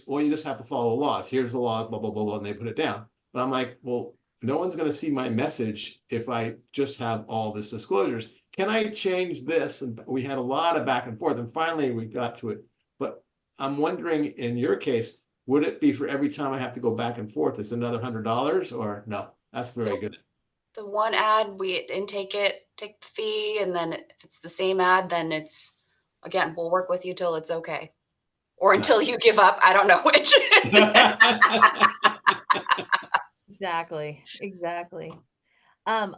well, you just have to follow the laws. Here's the law, blah, blah, blah, blah, and they put it down. But I'm like, well, no one's going to see my message if I just have all this disclosures. Can I change this? And we had a lot of back and forth, and finally we got to it. But I'm wondering, in your case, would it be for every time I have to go back and forth, it's another $100 or no? That's very good. The one ad, we intake it, take the fee, and then if it's the same ad, then again, we'll work with you till it's okay. Or until you give up. I don't know which. Exactly.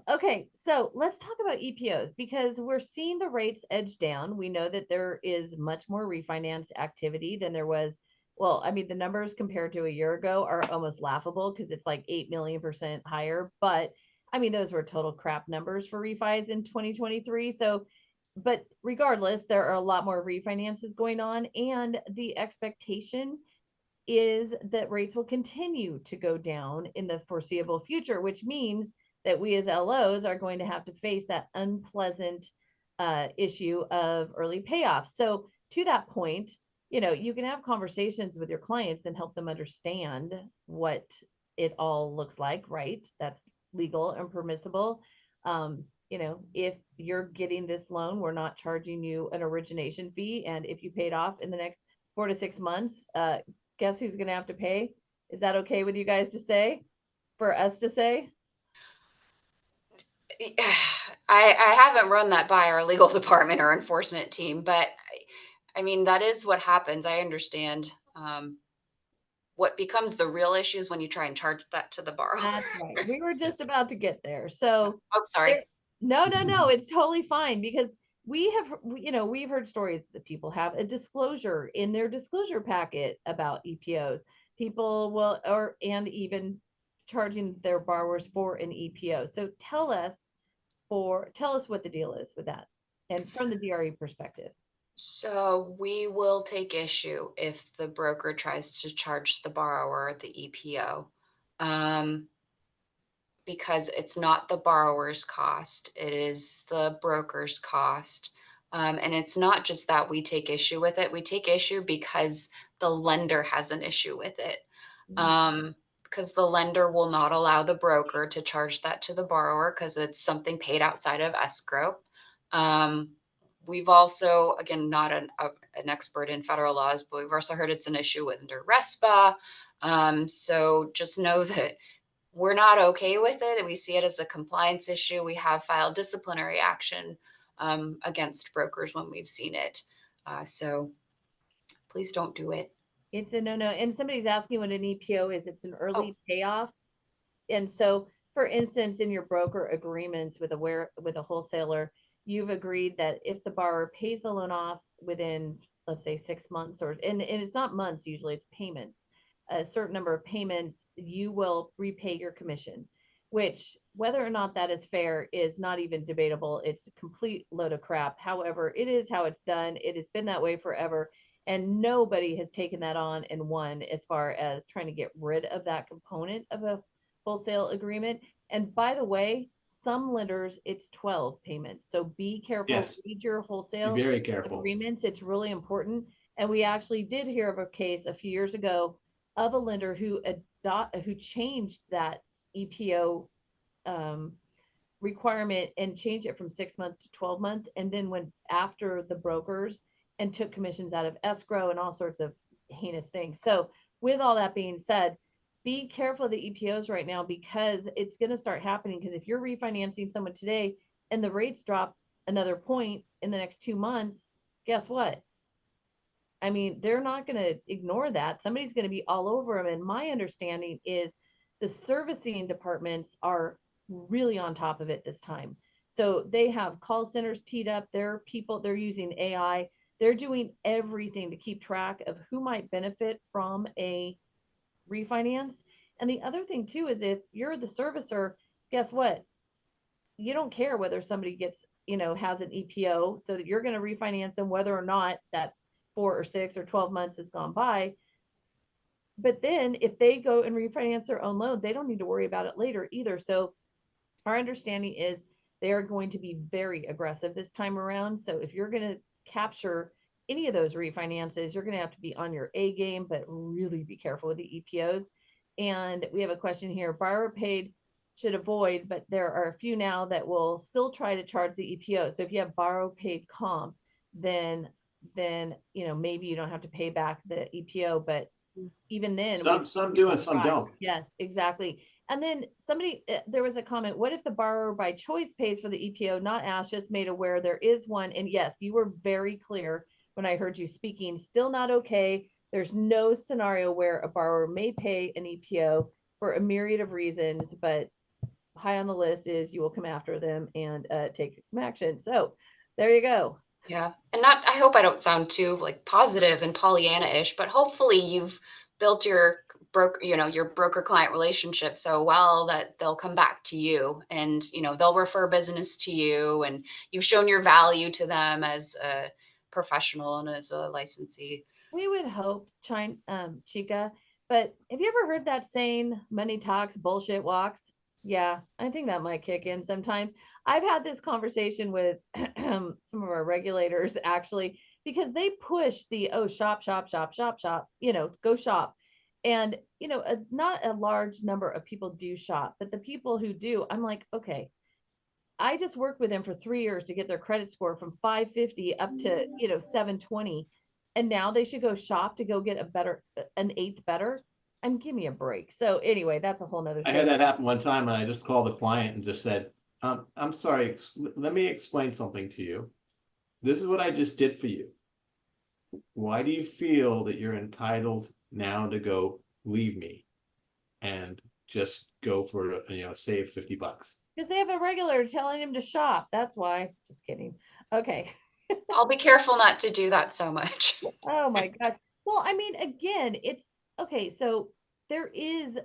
Okay, so let's talk about EPOs because we're seeing the rates edge down. We know that there is much more refinance activity than there was. Well, I mean, the numbers compared to a year ago are almost laughable because it's like 8 million% higher. But I mean, those were total crap numbers for refis in 2023. So, but regardless, there are a lot more refinances going on, and the expectation is that rates will continue to go down in the foreseeable future, which means that we as LOs are going to have to face that unpleasant issue of early payoffs. So to that point, you can have conversations with your clients and help them understand what it all looks like, right? That's legal and permissible. If you're getting this loan, we're not charging you an origination fee. And if you paid off in the next 4 to 6 months, guess who's going to have to pay? Is that okay with you guys to say? For us to say? I haven't run that by our legal department or enforcement team, but I mean, that is what happens. I understand. What becomes the real issue is when you try and charge that to the borrower. That's right. We were just about to get there. So, oh, sorry. No, it's totally fine because we've heard stories that people have a disclosure in their disclosure packet about EPOs. People will, and even charging their borrowers for an EPO. So tell us what the deal is with that and from the DRE perspective. So we will take issue if the broker tries to charge the borrower the EPO. Because it's not the borrower's cost, it is the broker's cost. And it's not just that we take issue with it. We take issue because the lender has an issue with it. Because the lender will not allow the broker to charge that to the borrower because it's something paid outside of escrow. We've also, again, not an expert in federal laws, but we've also heard it's an issue under RESPA. So just know that we're not okay with it, and we see it as a compliance issue. We have filed disciplinary action against brokers when we've seen it. So please don't do it. It's a no-no. And somebody's asking what an EPO is. It's an early payoff. And so, for instance, in your broker agreements with a wholesaler, you've agreed that if the borrower pays the loan off within, let's say, 6 months, and it's not months, usually it's payments, a certain number of payments, you will repay your commission, which, whether or not that is fair is not even debatable. It's a complete load of crap. However, it is how it's done. It has been that way forever. And nobody has taken that on and won as far as trying to get rid of that component of a wholesale agreement. And by the way, some lenders, it's 12 payments. So be careful. Yes. Read your wholesale Be very careful. agreements. It's really important. And we actually did hear of a case a few years ago of a lender who changed that EPO requirement and changed it from 6 months to 12 months, and then went after the brokers and took commissions out of escrow and all sorts of heinous things. So with all that being said, be careful of the EPOs right now, because it's going to start happening. Because if you're refinancing someone today and the rates drop another point in the next 2 months, guess what? I mean, they're not going to ignore that. Somebody's going to be all over them. And my understanding is the servicing departments are really on top of it this time. So they have call centers teed up. They're using AI. They're doing everything to keep track of who might benefit from a refinance. And the other thing too is, if you're the servicer, guess what? You don't care whether somebody gets, has an EPO, so that you're going to refinance them whether or not that 4 or 6 or 12 months has gone by. But then if they go and refinance their own loan, they don't need to worry about it later either. So our understanding is they are going to be very aggressive this time around. So if you're going to capture any of those refinances, you're going to have to be on your A game, but really be careful with the EPOs. And we have a question here. Borrower paid should avoid, but there are a few now that will still try to charge the EPO. So if you have borrow paid comp, then maybe you don't have to pay back the EPO, but even then, some do and some don't. Yes, exactly. And then there was a comment, what if the borrower by choice pays for the EPO, not asked, just made aware there is one? And yes, you were very clear when I heard you speaking. Still not okay. There's no scenario where a borrower may pay an EPO for a myriad of reasons, but high on the list is you will come after them and take some action. So there you go. Yeah. And I hope I don't sound too like positive and Pollyanna-ish, but hopefully you've built your broker client relationship so well that they'll come back to you, and, they'll refer business to you, and you've shown your value to them as a professional and as a licensee. We would hope, Chika, but have you ever heard that saying, money talks, bullshit walks? Yeah, I think that might kick in sometimes. I've had this conversation with some of our regulators, actually, because they push the, shop, go shop. And, not a large number of people do shop, but the people who do, I'm like, okay, I just worked with them for 3 years to get their credit score from 550 up to, 720. And now they should go shop to go get an eighth better. And give me a break. So anyway, that's a whole nother thing. I had that happen one time, and I just called the client and just said, I'm sorry, let me explain something to you. This is what I just did for you. Why do you feel that you're entitled now to go leave me and just go for, save $50? Because they have a regulator telling him to shop. That's why. Just kidding. Okay. I'll be careful not to do that so much. Oh my gosh. Well, I mean, again, it's okay. So there is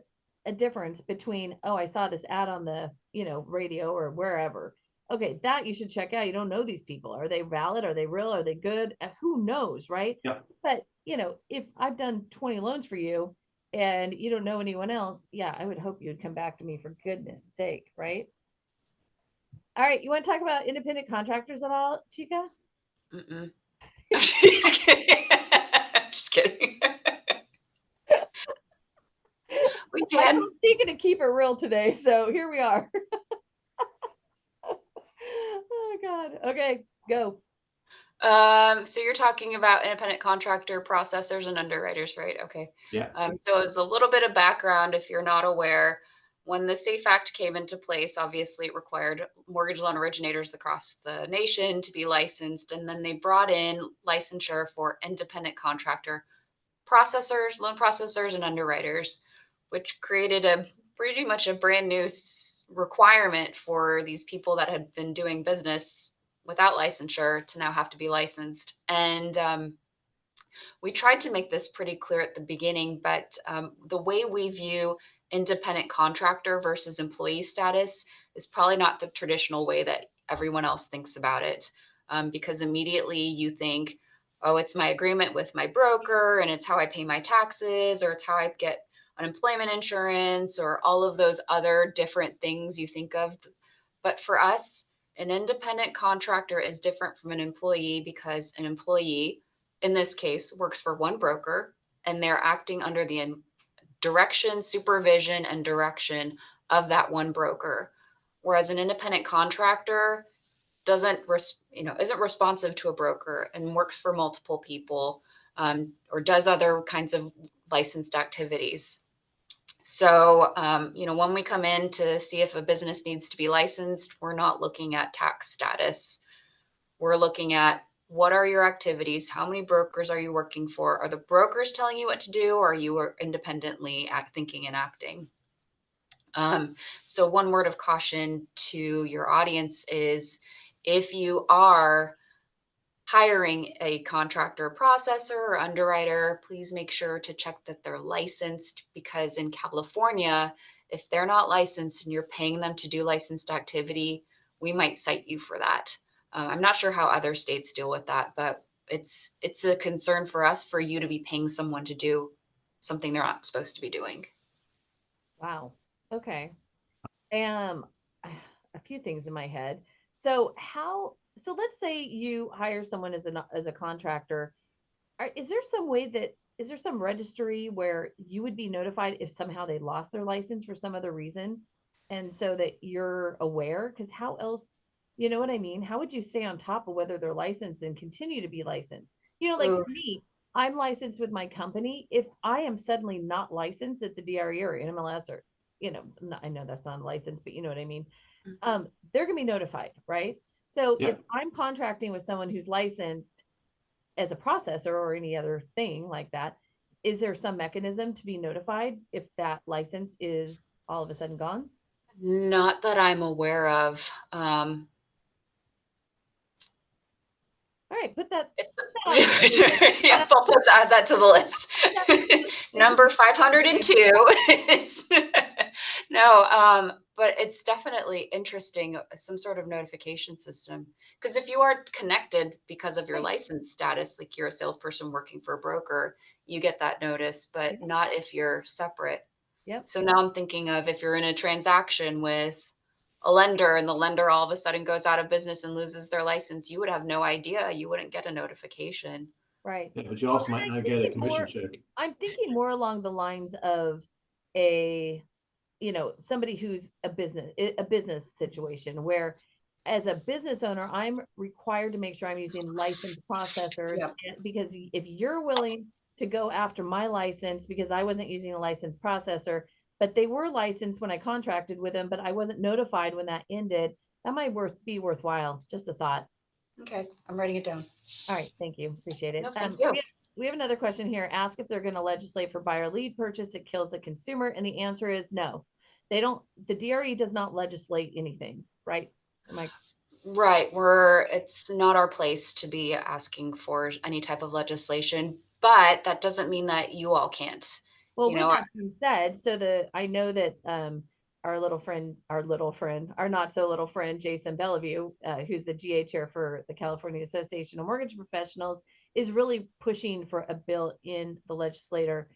a difference between, I saw this ad on the, radio or wherever. Okay, that you should check out. You don't know these people. Are they valid? Are they real? Are they good? Who knows, right? Yeah. But, if I've done 20 loans for you and you don't know anyone else, yeah, I would hope you'd come back to me, for goodness sake, right? All right, you want to talk about independent contractors at all, Chika? Mm-mm. Just kidding. We can. I told Chika to keep it real today, so here we are. Oh God. Okay, go. So you're talking about independent contractor processors and underwriters, right? Okay. Yeah. So as a little bit of background, if you're not aware, when the SAFE Act came into place, obviously it required mortgage loan originators across the nation to be licensed, and then they brought in licensure for independent contractor processors, loan processors, and underwriters, which created a pretty much a brand new requirement for these people that had been doing business without licensure to now have to be licensed. And we tried to make this pretty clear at the beginning, but the way we view independent contractor versus employee status is probably not the traditional way that everyone else thinks about it. Because immediately you think, oh, it's my agreement with my broker and it's how I pay my taxes, or it's how I get unemployment insurance, or all of those other different things you think of. But for us, an independent contractor is different from an employee because an employee, in this case, works for one broker and they're acting under the direction, supervision, and direction of that one broker. Whereas an independent contractor isn't responsive to a broker and works for multiple people, or does other kinds of licensed activities. So, when we come in to see if a business needs to be licensed, we're not looking at tax status. We're looking at, what are your activities? How many brokers are you working for? Are the brokers telling you what to do, or are you independently thinking and acting? So one word of caution to your audience is, if you are hiring a contractor, processor, or underwriter, please make sure to check that they're licensed, because in California, if they're not licensed and you're paying them to do licensed activity, we might cite you for that. I'm not sure how other states deal with that, but it's a concern for us for you to be paying someone to do something they're not supposed to be doing. Wow. Okay. Um, a few things in my head. So let's say you hire someone as a contractor. Is there some way that, is there some registry where you would be notified if somehow they lost their license for some other reason? And so that you're aware, because how else, you know what I mean? How would you stay on top of whether they're licensed and continue to be licensed? Like Ooh. for me, I'm licensed with my company. If I am suddenly not licensed at the DRE or NMLS, or, I know that's not a license, but you know what I mean? They're gonna be notified, right? So Yeah. if I'm contracting with someone who's licensed as a processor or any other thing like that, is there some mechanism to be notified if that license is all of a sudden gone? Not that I'm aware of. All right, put that, It's put that on your list. yeah, add that to the list. Number 502 is no, but it's definitely interesting, some sort of notification system. Because if you are connected because of your Right. license status, like you're a salesperson working for a broker, you get that notice, but Yeah. not if you're separate. Yep. So now I'm thinking of, if you're in a transaction with a lender and the lender all of a sudden goes out of business and loses their license, you would have no idea. You wouldn't get a notification. Right. Yeah, but you also might I'm not get a thinking commission more, check. I'm thinking more along the lines of a, somebody who's a business situation where, as a business owner, I'm required to make sure I'm using licensed processors. Yeah. Because if you're willing to go after my license because I wasn't using a licensed processor, but they were licensed when I contracted with them, but I wasn't notified when that ended, that might be worthwhile. Just a thought. Okay, I'm writing it down. All right, thank you. Appreciate it. No, thank you. We have another question here. Ask if they're going to legislate for buyer lead purchase that kills the consumer, and the answer is no. They don't. The DRE does not legislate anything, right? Right. It's not our place to be asking for any type of legislation, but that doesn't mean that you all can't. Well, You with know, that being said, I know that our not so little friend, Jason Bellevue, who's the GA chair for the California Association of Mortgage Professionals, is really pushing for a bill in the legislature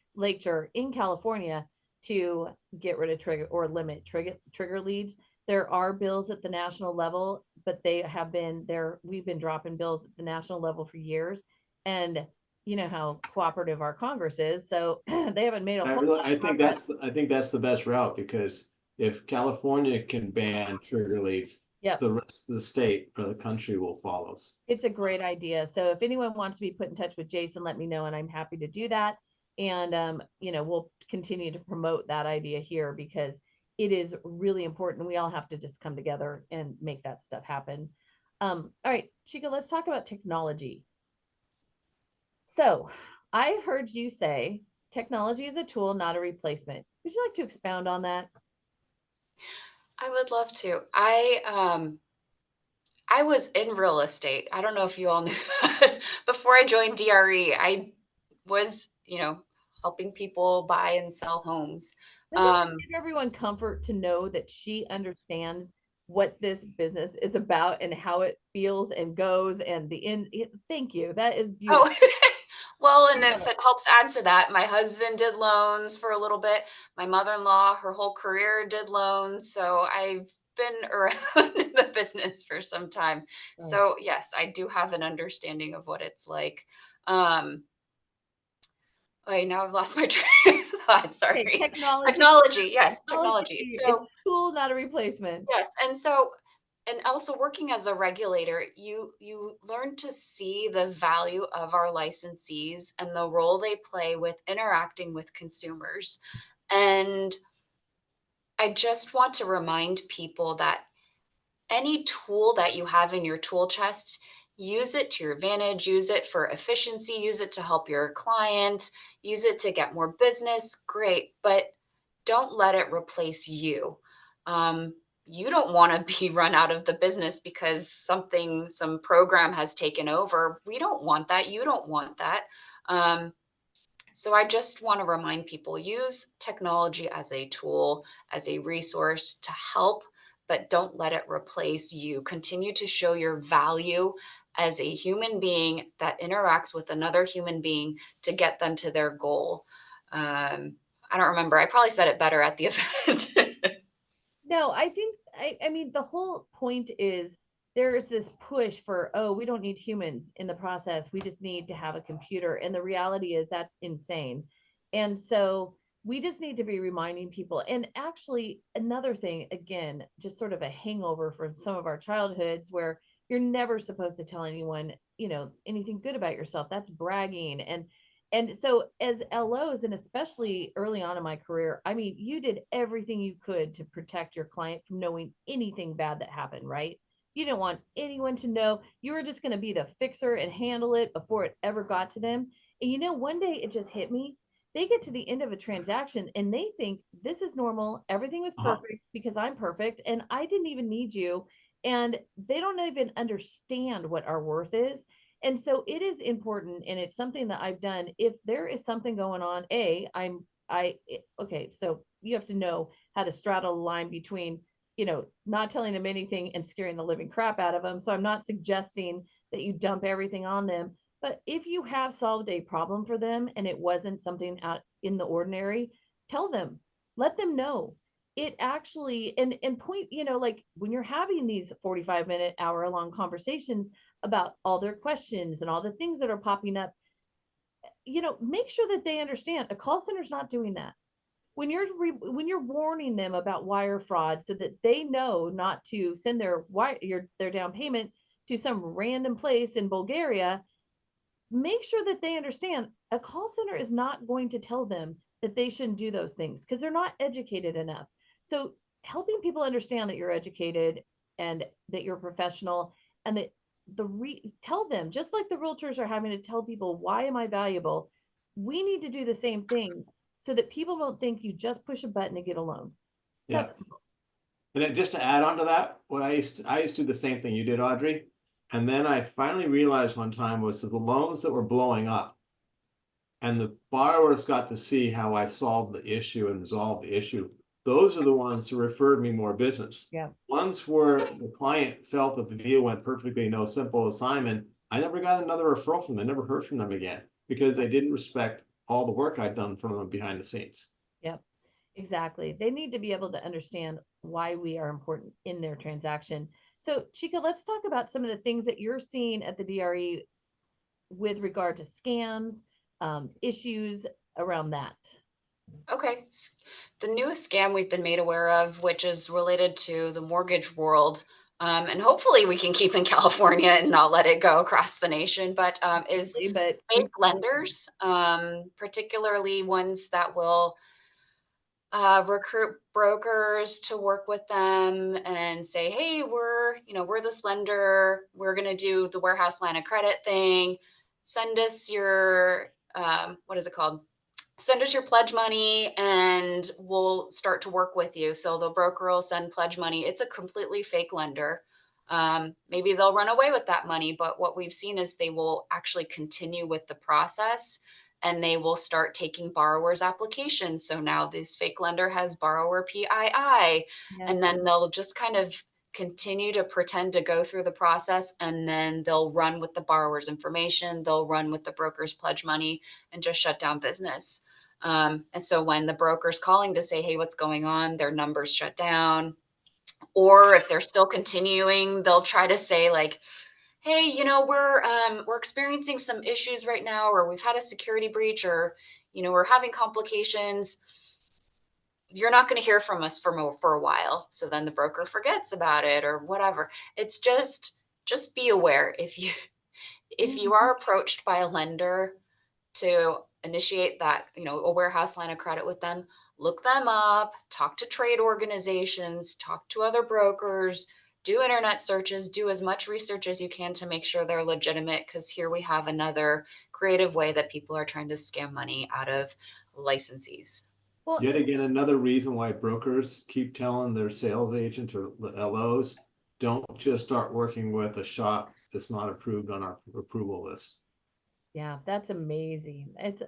in California to get rid of trigger or limit trigger leads. There are bills at the national level, but they have been there. We've been dropping bills at the national level for years. And you know how cooperative our Congress is. So they haven't made a whole lot I of think progress. that's the best route, because if California can ban trigger leads, Yep. the rest of the state or the country will follow us. It's a great idea. So if anyone wants to be put in touch with Jason, let me know and I'm happy to do that. And you know, we'll continue to promote that idea here because it is really important. We all have to just come together and make that stuff happen. All right, Chika, let's talk about technology. So I heard you say technology is a tool, not a replacement. Would you like to expound on that? I would love to. I was in real estate. I don't know if you all knew that. Before I joined DRE, I was, helping people buy and sell homes. Doesn't it give everyone comfort to know that she understands what this business is about and how it feels and goes and the end? Thank you. That is beautiful. Oh, well, and if it helps add to that, my husband did loans for a little bit. My mother-in-law, her whole career did loans. So I've been around in the business for some time. Right. So yes, I do have an understanding of what it's like. Wait, now I've lost my train of thought. Sorry. Okay, technology. Technology. Yes, technology. It's So a tool, not a replacement. yes, and also working as a regulator, you learn to see the value of our licensees and the role they play with interacting with consumers. And I just want to remind people that any tool that you have in your tool chest, use it to your advantage, use it for efficiency, use it to help your client, use it to get more business, great, but don't let it replace you. You don't want to be run out of the business because some program has taken over. We don't want that. You don't want that. So I just want to remind people, use technology as a tool, as a resource to help, but don't let it replace you. Continue to show your value as a human being that interacts with another human being to get them to their goal. I don't remember. I probably said it better at the event. No, I think, I mean, the whole point is there is this push for, oh, we don't need humans in the process. We just need to have a computer. And the reality is that's insane. And so we just need to be reminding people. And actually, another thing, again, just sort of a hangover from some of our childhoods where you're never supposed to tell anyone, anything good about yourself. That's bragging. And so as LOs, and especially early on in my career, I mean, you did everything you could to protect your client from knowing anything bad that happened, right? You didn't want anyone to know. You were just going to be the fixer and handle it before it ever got to them. And one day it just hit me. They get to the end of a transaction and they think this is normal. Everything was perfect because I'm perfect and I didn't even need you. And they don't even understand what our worth is. And so it is important, and it's something that I've done. If there is something going on, okay, so you have to know how to straddle the line between, not telling them anything and scaring the living crap out of them. So I'm not suggesting that you dump everything on them. But if you have solved a problem for them and it wasn't something out in the ordinary, tell them, let them know. It actually, and point, like when you're having these 45-minute, hour-long conversations about all their questions and all the things that are popping up, make sure that they understand a call center is not doing that. When you're warning them about wire fraud so that they know not to send their down payment to some random place in Bulgaria, make sure that they understand a call center is not going to tell them that they shouldn't do those things because they're not educated enough. So helping people understand that you're educated and that you're professional and that tell them, just like the realtors are having to tell people, why am I valuable? We need to do the same thing so that people don't think you just push a button to get a loan. Yeah. And then just to add on to that, what I used to do the same thing you did, Audrey. And then I finally realized one time was that the loans that were blowing up and the borrowers got to see how I solved the issue and resolved the issue. Those are the ones who referred me more business. Yeah. Ones where the client felt that the deal went perfectly, no simple assignment, I never got another referral from them. I never heard from them again because they didn't respect all the work I'd done for them behind the scenes. Yep, exactly. They need to be able to understand why we are important in their transaction. So Chika, let's talk about some of the things that you're seeing at the DRE with regard to scams, issues around that. Okay. The newest scam we've been made aware of, which is related to the mortgage world, and hopefully we can keep in California and not let it go across the nation, but is But fake lenders, particularly ones that will recruit brokers to work with them and say, hey, we're this lender. We're going to do the warehouse line of credit thing. Send us your, what is it called? Send us your pledge money and we'll start to work with you. So the broker will send pledge money. It's a completely fake lender. Maybe they'll run away with that money, but what we've seen is they will actually continue with the process and they will start taking borrowers' applications. So now this fake lender has borrower PII, yeah. and then they'll just kind of continue to pretend to go through the process, and then they'll run with the borrower's information, they'll run with the broker's pledge money and just shut down business. And so when the broker's calling to say, hey, what's going on, their numbers shut down. Or if they're still continuing, they'll try to say like, hey, we're experiencing some issues right now, or we've had a security breach, or we're having complications. You're not going to hear from us for a while. So then the broker forgets about it or whatever. It's just be aware if you are approached by a lender to initiate that, a warehouse line of credit with them, look them up, talk to trade organizations, talk to other brokers, do internet searches, do as much research as you can to make sure they're legitimate, because here we have another creative way that people are trying to scam money out of licensees. Well, Yet again, another reason why brokers keep telling their sales agents or LOs, don't just start working with a shop that's not approved on our approval list. yeah, that's amazing. It's,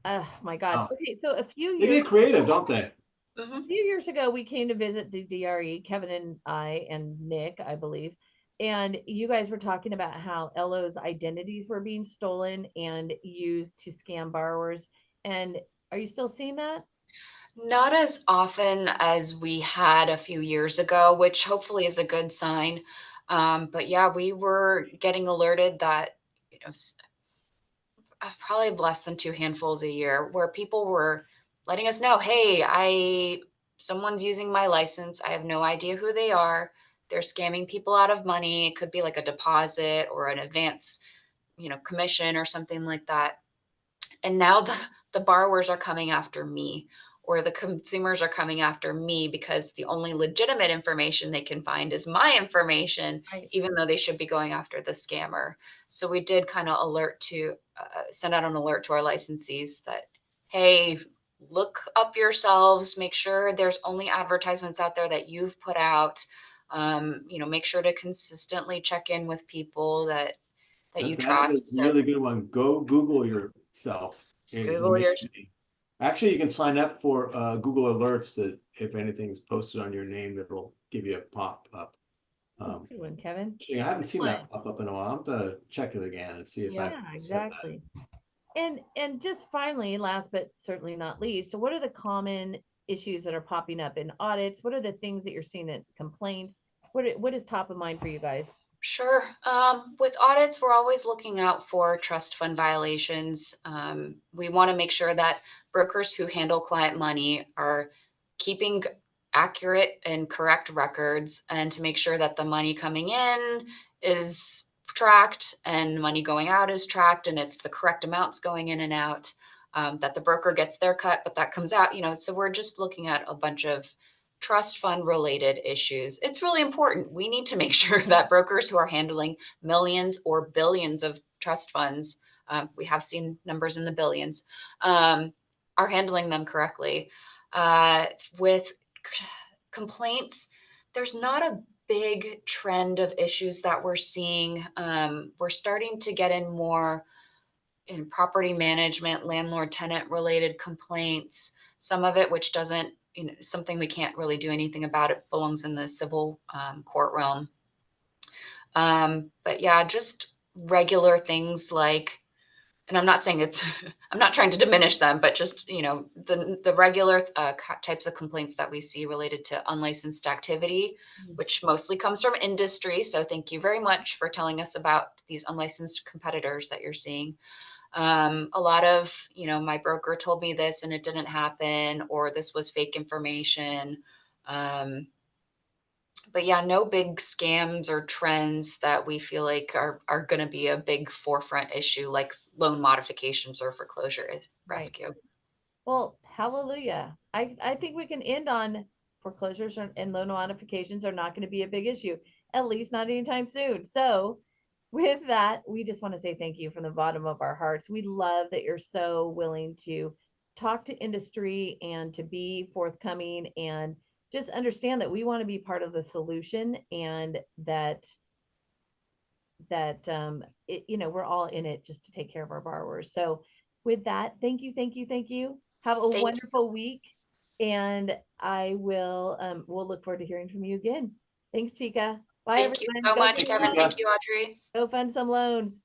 oh my God. Wow. Okay, so They get creative, don't they? Mm-hmm. a few years ago, we came to visit the DRE, Kevin and I and Nick, I believe. And you guys were talking about how LO's identities were being stolen and used to scam borrowers. And are you still seeing that? Not as often as we had a few years ago, which hopefully is a good sign. But yeah, we were getting alerted that, probably less than two handfuls a year, where people were letting us know, hey, someone's using my license. I have no idea who they are. They're scamming people out of money. It could be like a deposit or an advance, commission or something like that. And now the borrowers are coming after me, or the consumers are coming after me because the only legitimate information they can find is my information, Right. even though they should be going after the scammer. So we did kind of send out an alert to our licensees that, hey, look up yourselves, make sure there's only advertisements out there that you've put out. Make sure to consistently check in with people that you That is trust. a really good one. Go Google yourself. It's Google yours. amazing. Actually, you can sign up for Google Alerts that if anything's posted on your name, it'll give you a pop up. Good one, Kevin. Actually, I haven't seen Fine. that pop up in a while. I'll have to check it again and see if I Yeah, set that. exactly. And just finally, last but certainly not least, so what are the common issues that are popping up in audits? What are the things that you're seeing in complaints? What is top of mind for you guys? Sure. With audits, we're always looking out for trust fund violations. We want to make sure that brokers who handle client money are keeping accurate and correct records, and to make sure that the money coming in is tracked and money going out is tracked, and it's the correct amounts going in and out, that the broker gets their cut, but that comes out, so we're just looking at a bunch of trust fund related issues. It's really important. We need to make sure that brokers who are handling millions or billions of trust funds, we have seen numbers in the billions, are handling them correctly. With complaints, there's not a big trend of issues that we're seeing. We're starting to get in more in property management, landlord tenant related complaints. Some of it, which doesn't, something we can't really do anything about, it belongs in the civil court realm. But yeah, just regular things like, and I'm not saying it's, I'm not trying to diminish them, but just, the regular types of complaints that we see related to unlicensed activity, which mostly comes from industry. So thank you very much for telling us about these unlicensed competitors that you're seeing. A lot of, my broker told me this and it didn't happen, or this was fake information. But yeah, no big scams or trends that we feel like are going to be a big forefront issue like loan modifications or foreclosure Right. rescue. Well, hallelujah. I think we can end on foreclosures and loan modifications are not going to be a big issue, at least not anytime soon. So, with that, we just want to say thank you from the bottom of our hearts. We love that you're so willing to talk to industry and to be forthcoming and just understand that we want to be part of the solution and we're all in it just to take care of our borrowers. So with that, thank you, thank you, thank you. Have a Thank you. wonderful week. And we'll look forward to hearing from you again. Thanks, Chika. Bye, Thank you everyone. so Go much, get Kevin. loans. Thank you, Audrey. Go fund some loans.